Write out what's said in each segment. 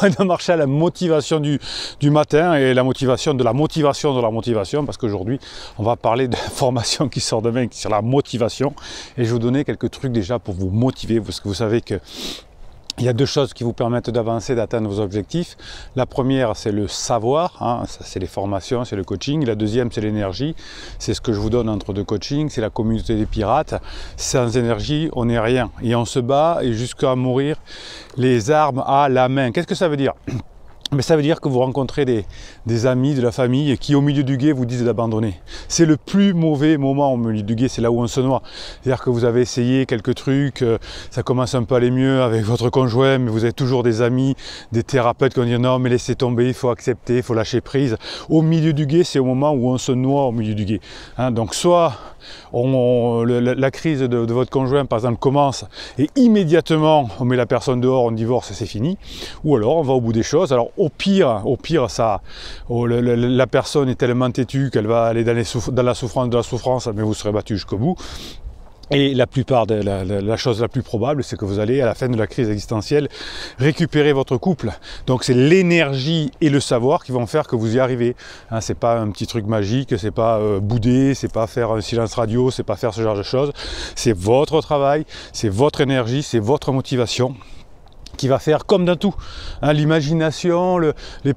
de marcher à la motivation du matin et la motivation de la motivation de la motivation, parce qu'aujourd'hui on va parler de formation qui sort demain sur la motivation, et je vais vous donner quelques trucs déjà pour vous motiver, parce que vous savez que il y a deux choses qui vous permettent d'avancer, d'atteindre vos objectifs. La première, c'est le savoir, hein, ça c'est les formations, c'est le coaching. La deuxième, c'est l'énergie, c'est ce que je vous donne entre deux coachings, c'est la communauté des pirates. Sans énergie, on n'est rien. Et on se bat et jusqu'à mourir les armes à la main. Qu'est-ce que ça veut dire ? Mais ça veut dire que vous rencontrez des amis, de la famille qui au milieu du gué vous disent d'abandonner. C'est le plus mauvais moment au milieu du gué, c'est là où on se noie. C'est-à-dire que vous avez essayé quelques trucs, ça commence un peu à aller mieux avec votre conjoint, mais vous avez toujours des amis, des thérapeutes qui vont dire non mais laissez tomber, il faut accepter, il faut lâcher prise. Au milieu du gué, c'est au moment où on se noie au milieu du gué. Hein, donc soit la crise de votre conjoint par exemple commence et immédiatement on met la personne dehors, on divorce et c'est fini, ou alors on va au bout des choses. Alors au pire ça, la personne est tellement têtue qu'elle va aller dans la souffrance, mais vous serez battu jusqu'au bout. Et la chose la plus probable, c'est que vous allez, à la fin de la crise existentielle, récupérer votre couple. Donc c'est l'énergie et le savoir qui vont faire que vous y arrivez. Hein, c'est pas un petit truc magique, c'est pas bouder, c'est pas faire un silence radio, c'est pas faire ce genre de choses. C'est votre travail, c'est votre énergie, c'est votre motivation qui va faire comme dans tout, hein, l'imagination, les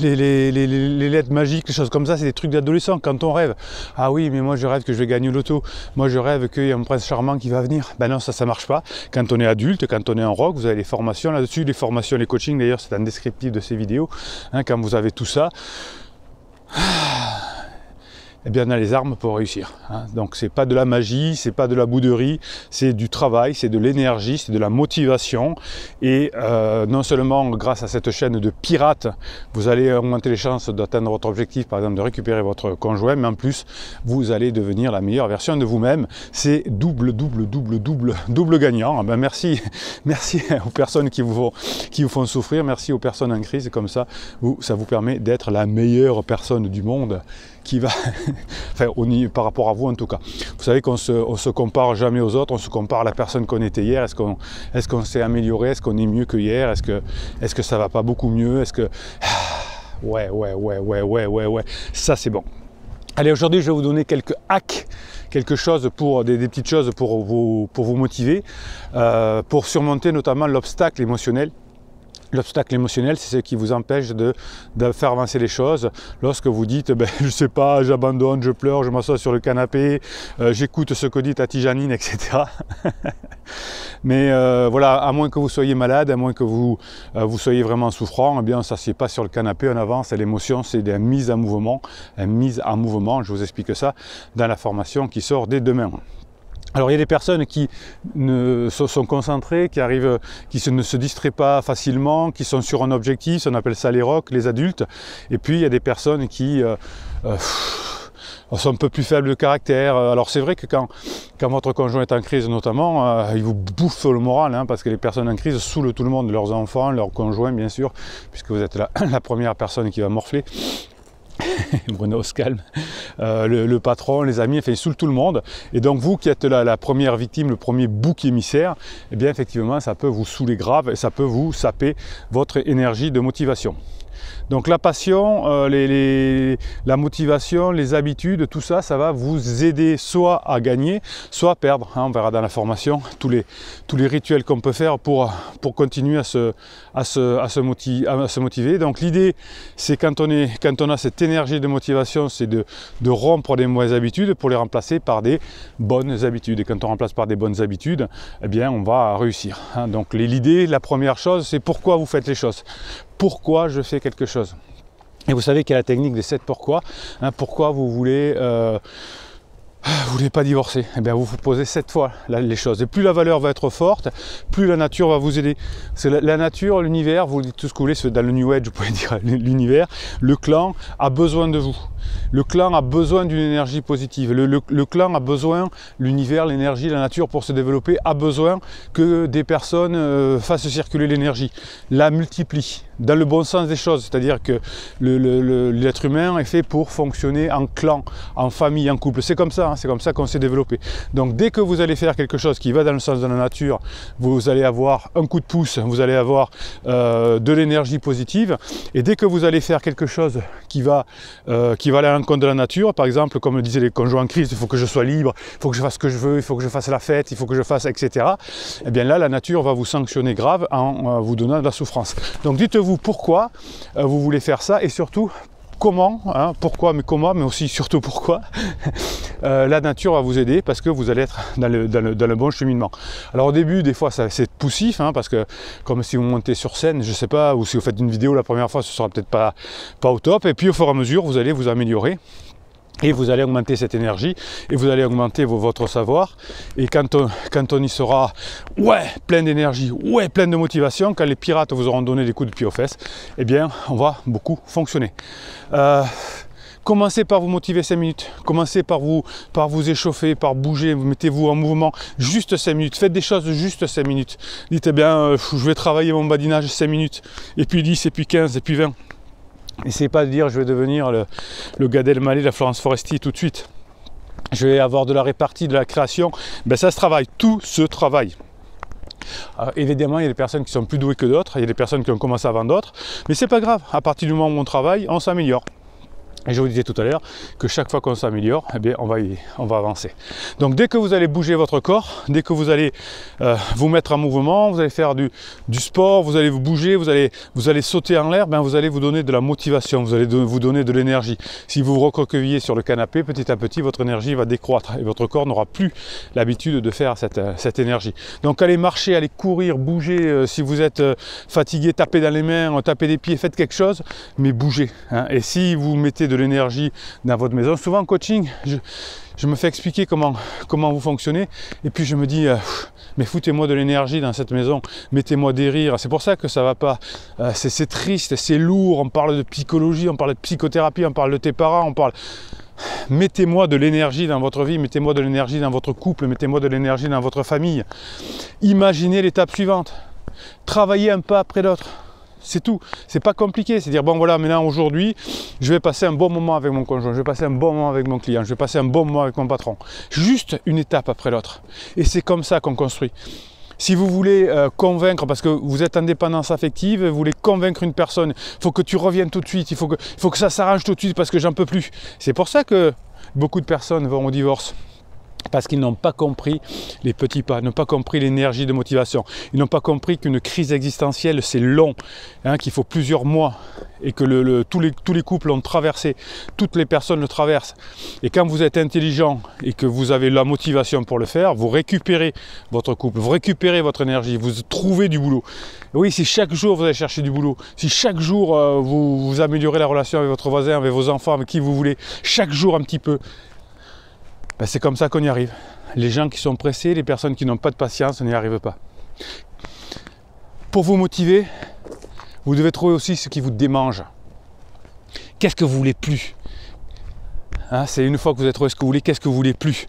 lettres magiques, les choses comme ça, c'est des trucs d'adolescent. Quand on rêve, ah oui mais moi je rêve que je vais gagner au loto, moi je rêve qu'il y a un prince charmant qui va venir, ben non, ça marche pas. Quand on est adulte, quand on est en rock, vous avez les formations là-dessus, les formations, les coachings, d'ailleurs c'est un descriptif de ces vidéos, hein, quand vous avez tout ça, eh bien on a les armes pour réussir. Hein. Donc c'est pas de la magie, c'est pas de la bouderie, c'est du travail, c'est de l'énergie, c'est de la motivation. Et non seulement grâce à cette chaîne de pirates, vous allez augmenter les chances d'atteindre votre objectif, par exemple de récupérer votre conjoint, mais en plus vous allez devenir la meilleure version de vous-même. C'est double gagnant. Ben merci aux personnes qui vous font souffrir, merci aux personnes en crise, comme ça vous permet d'être la meilleure personne du monde qui va, enfin par rapport à vous en tout cas. Vous savez qu'on se compare jamais aux autres, on se compare à la personne qu'on était hier. Est-ce qu'on s'est amélioré, est-ce qu'on est mieux que hier, est-ce que ça va pas beaucoup mieux, est-ce que... Ouais, ça c'est bon. Allez, aujourd'hui je vais vous donner quelques hacks, quelque chose pour des petites choses pour vous motiver, pour surmonter notamment l'obstacle émotionnel. L'obstacle émotionnel, c'est ce qui vous empêche de faire avancer les choses. Lorsque vous dites, ben, je sais pas, j'abandonne, je pleure, je m'assois sur le canapé, j'écoute ce que dit Tati Janine, etc. Mais voilà, à moins que vous soyez malade, à moins que vous soyez vraiment souffrant, eh bien, ça ne s'assied pas sur le canapé, on avance. Et l'émotion, c'est une mise en mouvement. Je vous explique ça dans la formation qui sort dès demain. Alors il y a des personnes qui sont concentrées, qui ne se distraient pas facilement, qui sont sur un objectif, on appelle ça les rocks, les adultes. Et puis il y a des personnes qui sont un peu plus faibles de caractère. Alors c'est vrai que quand votre conjoint est en crise notamment, il vous bouffe le moral, hein, parce que les personnes en crise saoulent tout le monde, leurs enfants, leurs conjoints bien sûr, puisque vous êtes la première personne qui va morfler. Bruno se calme, le patron, les amis, enfin, il saoule tout le monde. Et donc vous qui êtes la première victime, le premier bouc émissaire, eh bien effectivement ça peut vous saouler grave et ça peut vous saper votre énergie de motivation. Donc la passion, la motivation, les habitudes, tout ça, ça va vous aider soit à gagner, soit à perdre. Hein, on verra dans la formation tous les rituels qu'on peut faire pour continuer à se motiver. Donc l'idée, c'est quand on a cette énergie de motivation, c'est de rompre des mauvaises habitudes pour les remplacer par des bonnes habitudes. Et quand on remplace par des bonnes habitudes, eh bien on va réussir. Hein. Donc l'idée, la première chose, c'est pourquoi vous faites les choses. Pourquoi je fais quelque chose. Et vous savez qu'il y a la technique des 7 pourquoi. Hein, pourquoi vous voulez pas divorcer. Eh bien vous vous posez 7 fois les choses. Et plus la valeur va être forte, plus la nature va vous aider. C'est la nature, l'univers, vous dites tout ce que vous voulez, dans le New Age, vous pouvez dire l'univers, le clan a besoin de vous. Le clan a besoin d'une énergie positive. Le clan a besoin, l'univers, l'énergie, la nature pour se développer a besoin que des personnes fassent circuler l'énergie, la multiplient dans le bon sens des choses. C'est-à-dire que l'être humain est fait pour fonctionner en clan, en famille, en couple. C'est comme ça. ça, hein, c'est comme ça qu'on s'est développé. Donc dès que vous allez faire quelque chose qui va dans le sens de la nature, vous allez avoir un coup de pouce, vous allez avoir de l'énergie positive, et dès que vous allez faire quelque chose qui va aller à l'encontre de la nature, par exemple, comme le disaient les conjoints en crise, il faut que je sois libre, il faut que je fasse ce que je veux, il faut que je fasse la fête, il faut que je fasse, etc. Eh bien là, la nature va vous sanctionner grave en vous donnant de la souffrance. Donc dites-vous pourquoi vous voulez faire ça, et surtout comment, hein, pourquoi, mais comment, mais aussi surtout pourquoi la nature va vous aider, parce que vous allez être dans le bon cheminement. Alors au début, des fois, c'est poussif, hein, parce que comme si vous montez sur scène, je sais pas, ou si vous faites une vidéo la première fois, ce sera peut-être pas au top, et puis au fur et à mesure, vous allez vous améliorer. Et vous allez augmenter cette énergie, et vous allez augmenter votre savoir. Et quand on y sera, ouais, plein d'énergie, ouais, plein de motivation, quand les pirates vous auront donné des coups de pied aux fesses, eh bien, on va beaucoup fonctionner. Commencez par vous motiver 5 minutes, commencez par vous échauffer, par bouger, mettez-vous en mouvement, juste 5 minutes, faites des choses juste 5 minutes. Dites, eh bien, je vais travailler mon badinage 5 minutes, et puis 10, et puis 15, et puis 20. N'essayez pas de dire je vais devenir le Gad Elmaleh, la Florence Foresti tout de suite. Je vais avoir de la répartie, de la création. Ben ça se travaille, tout se travaille. Évidemment, il y a des personnes qui sont plus douées que d'autres, il y a des personnes qui ont commencé avant d'autres, mais c'est pas grave, à partir du moment où on travaille, on s'améliore. Et je vous disais tout à l'heure que chaque fois qu'on s'améliore, eh bien, on va avancer. Donc dès que vous allez bouger votre corps, dès que vous allez vous mettre en mouvement, vous allez faire du sport, vous allez vous bouger, vous allez sauter en l'air, ben vous allez vous donner de la motivation, vous allez vous donner de l'énergie. Si vous vous recroquevillez sur le canapé, petit à petit, votre énergie va décroître et votre corps n'aura plus l'habitude de faire cette énergie. Donc allez marcher, allez courir, bouger, si vous êtes fatigué, tapez dans les mains, tapez des pieds, faites quelque chose, mais bougez. Hein. Et si vous mettez de l'énergie dans votre maison, souvent en coaching, je me fais expliquer comment vous fonctionnez, et puis je me dis mais foutez-moi de l'énergie dans cette maison, mettez-moi des rires. C'est pour ça que ça va pas, c'est triste, c'est lourd, on parle de psychologie, on parle de psychothérapie, on parle de tes parents, on parle... Mettez-moi de l'énergie dans votre vie, mettez-moi de l'énergie dans votre couple, mettez-moi de l'énergie dans votre famille. Imaginez l'étape suivante, travaillez un pas après l'autre. C'est tout, c'est pas compliqué, c'est dire bon voilà, maintenant aujourd'hui je vais passer un bon moment avec mon conjoint, je vais passer un bon moment avec mon client, je vais passer un bon moment avec mon patron. Juste une étape après l'autre. Et c'est comme ça qu'on construit. Si vous voulez convaincre, parce que vous êtes en dépendance affective, vous voulez convaincre une personne, il faut que tu reviennes tout de suite, il faut que ça s'arrange tout de suite parce que j'en peux plus. C'est pour ça que beaucoup de personnes vont au divorce. Parce qu'ils n'ont pas compris les petits pas, n'ont pas compris l'énergie de motivation. Ils n'ont pas compris qu'une crise existentielle, c'est long, hein, qu'il faut plusieurs mois, et que tous les couples l'ont traversé, toutes les personnes le traversent. Et quand vous êtes intelligent et que vous avez la motivation pour le faire, vous récupérez votre couple, vous récupérez votre énergie, vous trouvez du boulot. Oui, si chaque jour vous allez chercher du boulot, si chaque jour vous améliorez la relation avec votre voisin, avec vos enfants, avec qui vous voulez, chaque jour un petit peu, ben c'est comme ça qu'on y arrive. Les gens qui sont pressés, les personnes qui n'ont pas de patience, n'y arrivent pas. Pour vous motiver, vous devez trouver aussi ce qui vous démange. Qu'est-ce que vous voulez plus? Hein, c'est une fois que vous avez trouvé ce que vous voulez, qu'est-ce que vous voulez plus?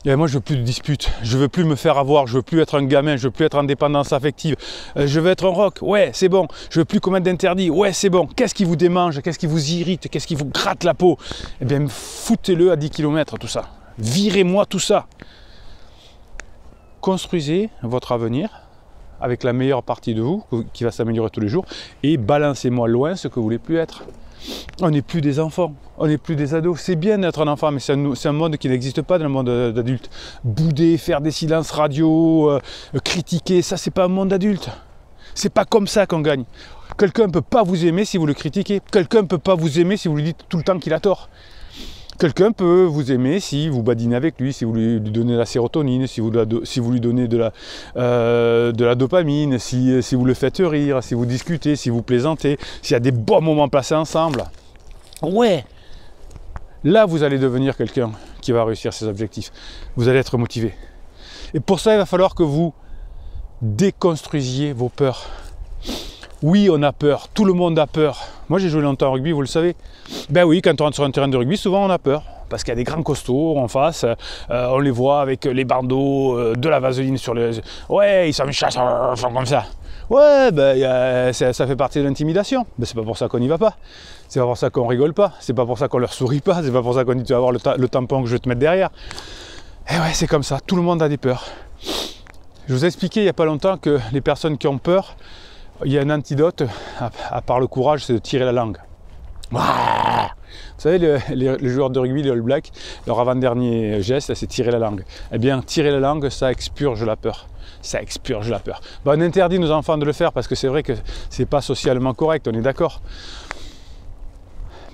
Et moi, je veux plus de disputes, je veux plus me faire avoir, je veux plus être un gamin, je veux plus être en dépendance affective, je veux être un rock, ouais, c'est bon. Je veux plus commettre d'interdits, ouais, c'est bon. Qu'est-ce qui vous démange? Qu'est-ce qui vous irrite? Qu'est-ce qui vous gratte la peau? Eh bien, foutez-le à 10 km, tout ça. Virez-moi tout ça. Construisez votre avenir avec la meilleure partie de vous qui va s'améliorer tous les jours, et balancez-moi loin ce que vous voulez plus être. On n'est plus des enfants, on n'est plus des ados. C'est bien d'être un enfant, mais c'est un monde qui n'existe pas dans le monde d'adulte. Bouder, faire des silences radio, critiquer, ça c'est pas un monde d'adulte. C'est pas comme ça qu'on gagne. Quelqu'un ne peut pas vous aimer si vous le critiquez. Quelqu'un ne peut pas vous aimer si vous lui dites tout le temps qu'il a tort. Quelqu'un peut vous aimer si vous badinez avec lui, si vous lui donnez de la sérotonine, si vous lui donnez de la dopamine, si vous le faites rire, si vous discutez, si vous plaisantez, s'il y a des bons moments passés ensemble. Ouais, là vous allez devenir quelqu'un qui va réussir ses objectifs. Vous allez être motivé. Et pour ça, il va falloir que vous déconstruisiez vos peurs. Oui, on a peur, tout le monde a peur. Moi j'ai joué longtemps au rugby, vous le savez. Ben oui, quand on rentre sur un terrain de rugby, souvent on a peur. Parce qu'il y a des grands costauds en face, on les voit avec les bandeaux, de la vaseline sur les... Ouais, ils sont chasses, ils font comme ça. Ouais, ben, ça fait partie de l'intimidation. Ben, c'est pas pour ça qu'on n'y va pas. C'est pas pour ça qu'on rigole pas. C'est pas pour ça qu'on leur sourit pas. C'est pas pour ça qu'on dit tu vas avoir le tampon que je vais te mettre derrière. Et ouais, c'est comme ça. Tout le monde a des peurs. Je vous ai expliqué il n'y a pas longtemps que les personnes qui ont peur, il y a un antidote, à part le courage, c'est de tirer la langue. Vous savez, les joueurs de rugby, les All Blacks, leur avant-dernier geste, c'est tirer la langue. Eh bien, tirer la langue, ça expurge la peur. Ça expurge la peur. Ben, on interdit nos enfants de le faire parce que c'est vrai que c'est pas socialement correct, on est d'accord.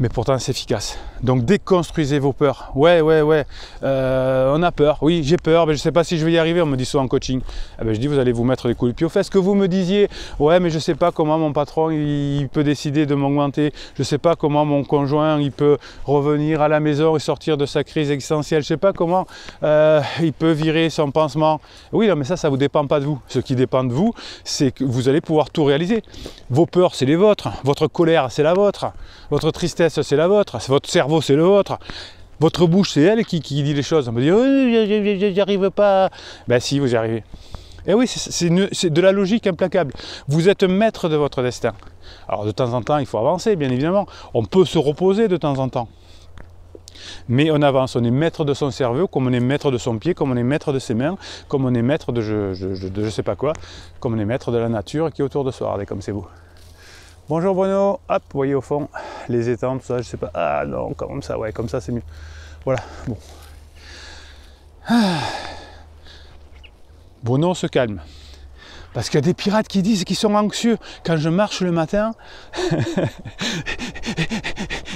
Mais pourtant c'est efficace. Donc déconstruisez vos peurs. Ouais, on a peur. Oui, j'ai peur, mais je ne sais pas si je vais y arriver. On me dit souvent en coaching. Eh ben, je dis vous allez vous mettre des coups de pied aux fesses. Que vous me disiez, ouais, mais je ne sais pas comment mon patron il peut décider de m'augmenter. Je ne sais pas comment mon conjoint il peut revenir à la maison et sortir de sa crise existentielle. Je ne sais pas comment il peut virer son pansement. Oui, non, mais ça ne vous dépend pas de vous. Ce qui dépend de vous, c'est que vous allez pouvoir tout réaliser. Vos peurs, c'est les vôtres. Votre colère, c'est la vôtre. Votre tristesse, c'est la vôtre. Votre cerveau, c'est le vôtre. Votre bouche, c'est elle qui dit les choses. On me dit, oh, j'y arrive pas. Ben si, vous y arrivez. Et oui, c'est de la logique implacable. Vous êtes maître de votre destin. Alors de temps en temps, il faut avancer, bien évidemment. On peut se reposer de temps en temps. Mais on avance, on est maître de son cerveau, comme on est maître de son pied, comme on est maître de ses mains, comme on est maître de je sais pas quoi, comme on est maître de la nature qui est autour de soi. Regardez comme c'est beau. Bonjour Bruno, hop, vous voyez au fond, les étangs, tout ça, je sais pas, ah non, comme ça, ouais, comme ça c'est mieux. Voilà, bon. Bruno se calme. Parce qu'il y a des pirates qui disent qu'ils sont anxieux quand je marche le matin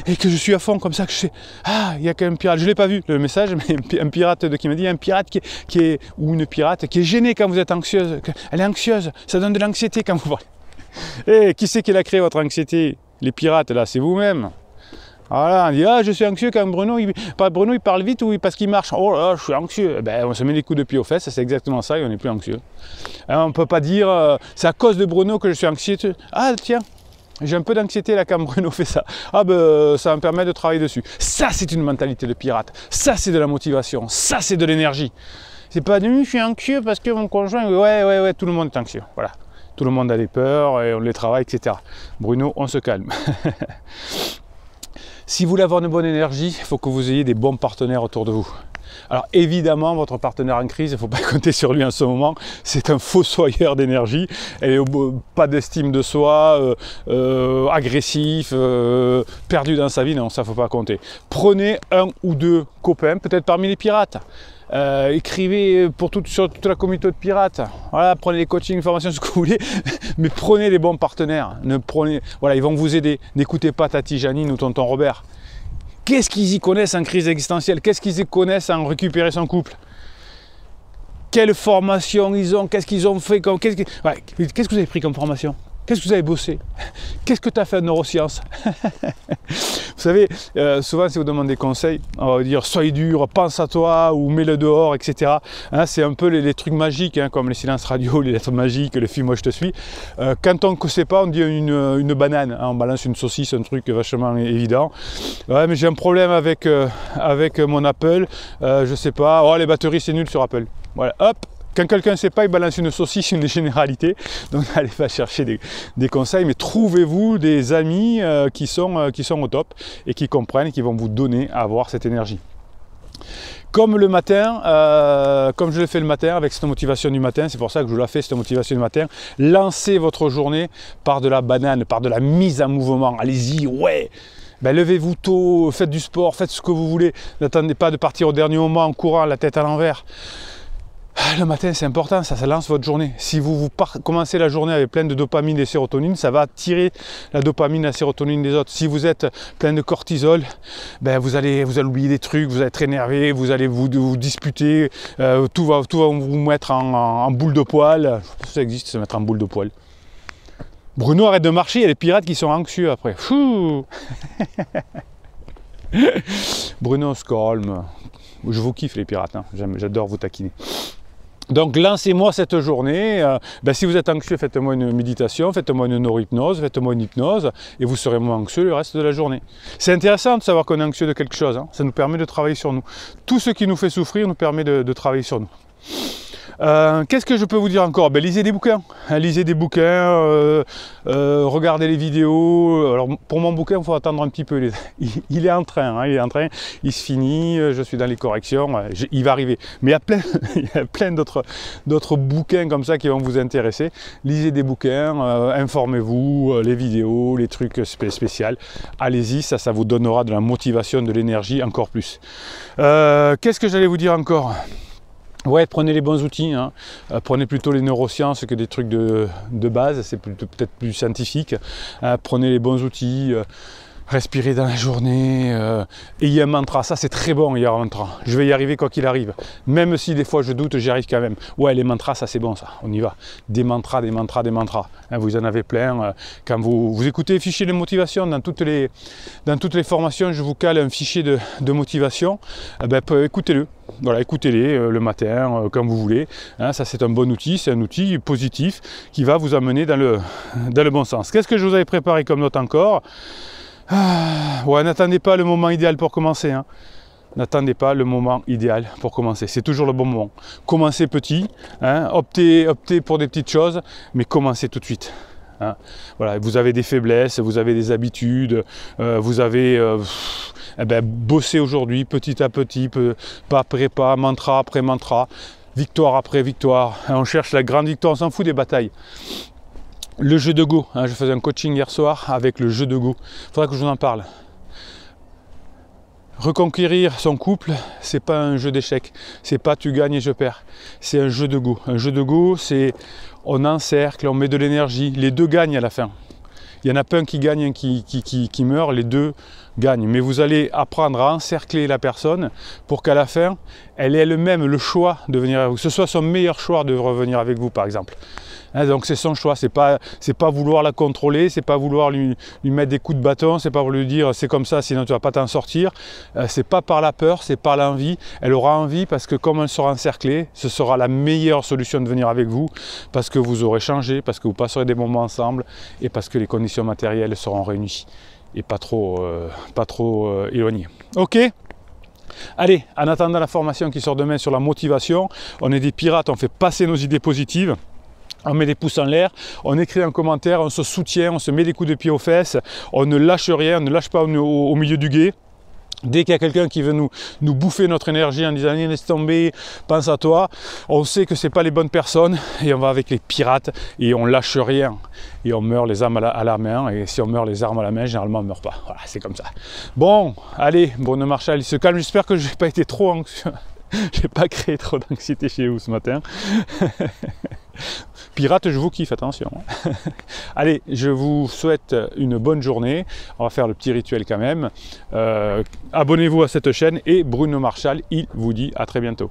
et que je suis à fond comme ça, que je sais, ah, il y a qu'un pirate, je ne l'ai pas vu le message, mais un pirate qui m'a dit, un pirate qui est, ou une pirate qui est gênée quand vous êtes anxieuse, elle est anxieuse, ça donne de l'anxiété quand vous parlez. Et qui c'est qui a créé votre anxiété? Les pirates, là, c'est vous-même. Voilà, on dit, ah, je suis anxieux quand Bruno, il parle vite ou parce qu'il marche. Oh là, je suis anxieux. Ben, on se met des coups de pied aux fesses, c'est exactement ça, et on n'est plus anxieux. Alors, on ne peut pas dire, c'est à cause de Bruno que je suis anxieux. Ah, tiens, j'ai un peu d'anxiété là quand Bruno fait ça. Ah, ben, ça me permet de travailler dessus. Ça, c'est une mentalité de pirate. Ça, c'est de la motivation. Ça, c'est de l'énergie. C'est pas de, je suis anxieux parce que mon conjoint, ouais, tout le monde est anxieux. Voilà. Tout le monde a des peurs et on les travaille, etc. Bruno, on se calme. Si vous voulez avoir une bonne énergie, il faut que vous ayez des bons partenaires autour de vous. Alors évidemment, votre partenaire en crise, il ne faut pas compter sur lui en ce moment. C'est un fossoyeur d'énergie. Pas d'estime de soi, agressif, perdu dans sa vie. Non, ça ne faut pas compter. Prenez un ou deux copains, peut-être parmi les pirates. Écrivez sur toute la communauté de pirates. Voilà, prenez les coachings, formations, ce que vous voulez, mais prenez les bons partenaires. Voilà, ils vont vous aider. N'écoutez pas Tati Janine ou Tonton Robert. Qu'est-ce qu'ils y connaissent en crise existentielle? Qu'est-ce qu'ils y connaissent en récupérer son couple? Quelle formation ils ont? Qu'est-ce qu'ils ont fait? Qu'est-ce que vous avez pris comme formation? Qu'est-ce que vous avez bossé? Qu'est-ce que tu as fait de neurosciences? Vous savez, souvent si vous demandez des conseils, on va vous dire sois dur, pense à toi ou mets-le dehors, etc. Hein, c'est un peu les trucs magiques, hein, comme les silences radio, les lettres magiques, le film Moi je te suis. Quand on ne sait pas, on dit une banane, hein, on balance une saucisse, un truc vachement évident. Ouais, mais j'ai un problème avec mon Apple, je sais pas, oh, les batteries c'est nul sur Apple. Voilà, hop. Quand quelqu'un ne sait pas, il balance une saucisse, une généralité. Donc n'allez pas chercher des conseils, mais trouvez-vous des amis qui sont au top et qui comprennent, qui vont vous donner à avoir cette énergie. Comme le matin, comme je le fais le matin avec cette motivation du matin, c'est pour ça que je vous la fais cette motivation du matin, lancez votre journée par de la banane, par de la mise en mouvement. Allez-y, ouais! Ben, levez-vous tôt, faites du sport, faites ce que vous voulez. N'attendez pas de partir au dernier moment en courant la tête à l'envers. Le matin, c'est important, ça lance votre journée. Si vous commencez la journée avec plein de dopamine et sérotonine, ça va attirer la dopamine et la sérotonine des autres. Si vous êtes plein de cortisol, ben vous allez oublier des trucs, vous allez être énervé, vous allez vous disputer, tout va vous mettre en boule de poil. Je sais pas si ça existe, se mettre en boule de poil. Bruno, arrête de marcher, il y a les pirates qui sont anxieux après. Fou. Bruno se calme. Je vous kiffe les pirates, hein. J'adore vous taquiner. Donc lancez-moi cette journée, si vous êtes anxieux, faites-moi une méditation, faites-moi une neurohypnose, faites-moi une hypnose et vous serez moins anxieux le reste de la journée. C'est intéressant de savoir qu'on est anxieux de quelque chose, hein. Ça nous permet de travailler sur nous. Tout ce qui nous fait souffrir nous permet de travailler sur nous. Qu'est-ce que je peux vous dire encore? Ben, lisez des bouquins, hein, lisez des bouquins, regardez les vidéos. Alors pour mon bouquin, il faut attendre un petit peu. Il est en train, hein, il est en train, il se finit, je suis dans les corrections, il va arriver. Mais il y a plein d'autres bouquins comme ça qui vont vous intéresser. Lisez des bouquins, informez-vous, les vidéos, les trucs spéciaux. Allez-y, ça vous donnera de la motivation, de l'énergie encore plus. Qu'est-ce que j'allais vous dire encore? Ouais, prenez les bons outils, hein. Prenez plutôt les neurosciences que des trucs de base, c'est peut-être plus scientifique. Prenez les bons outils, respirez dans la journée, ayez un mantra, ça c'est très bon, il y a un mantra. Je vais y arriver quoi qu'il arrive. Même si des fois je doute, j'y arrive quand même. Ouais, les mantras, ça c'est bon ça, on y va. Des mantras, des mantras, des mantras. Hein, vous en avez plein. Quand vous écoutez les fichiers de motivation, dans toutes les formations, je vous cale un fichier de motivation. Écoutez-le. Voilà, écoutez-les le matin, quand vous voulez. Hein, ça c'est un bon outil, c'est un outil positif qui va vous amener dans le bon sens. Qu'est-ce que je vous avais préparé comme note encore? Ouais, n'attendez pas le moment idéal pour commencer. Hein. N'attendez pas le moment idéal pour commencer. C'est toujours le bon moment. Commencez petit, hein, optez pour des petites choses, mais commencez tout de suite. Hein. Voilà, vous avez des faiblesses, vous avez des habitudes, vous avez bossez aujourd'hui petit à petit, pas après pas, mantra après mantra, victoire après victoire. On cherche la grande victoire, on s'en fout des batailles. Le jeu de Go, hein, je faisais un coaching hier soir avec le jeu de Go. Il faudra que je vous en parle. Reconquérir son couple, c'est pas un jeu d'échecs. C'est pas tu gagnes et je perds. C'est un jeu de Go. Un jeu de Go, c'est on encercle, on met de l'énergie. Les deux gagnent à la fin. Il y en a pas un qui gagne, un qui meurt, les deux gagnent. Mais vous allez apprendre à encercler la personne pour qu'à la fin, elle ait elle-même le choix de venir avec vous. Que ce soit son meilleur choix de revenir avec vous, par exemple. Hein, donc c'est son choix, c'est pas vouloir la contrôler, c'est pas vouloir lui mettre des coups de bâton, c'est pas vouloir lui dire c'est comme ça sinon tu vas pas t'en sortir. C'est pas par la peur, c'est par l'envie. Elle aura envie parce que comme elle sera encerclée, ce sera la meilleure solution de venir avec vous parce que vous aurez changé, parce que vous passerez des moments ensemble et parce que les conditions matérielles seront réunies et pas trop éloignées. Ok. Allez, en attendant la formation qui sort demain sur la motivation, on est des pirates, on fait passer nos idées positives. On met des pouces en l'air, on écrit un commentaire, on se soutient, on se met des coups de pied aux fesses, on ne lâche rien, on ne lâche pas au milieu du gué. Dès qu'il y a quelqu'un qui veut nous bouffer notre énergie en disant « laisse tomber, pense à toi », on sait que ce n'est pas les bonnes personnes et on va avec les pirates et on lâche rien. Et on meurt les armes à la main et si on meurt les armes à la main, généralement on ne meurt pas. Voilà, c'est comme ça. Bon, allez, Bruno Marchal, il se calme, j'espère que je n'ai pas été trop anxieux. Je n'ai pas créé trop d'anxiété chez vous ce matin. Pirate, je vous kiffe, attention. Allez, je vous souhaite une bonne journée. On va faire le petit rituel quand même. Abonnez-vous à cette chaîne et Bruno Marchal, il vous dit à très bientôt.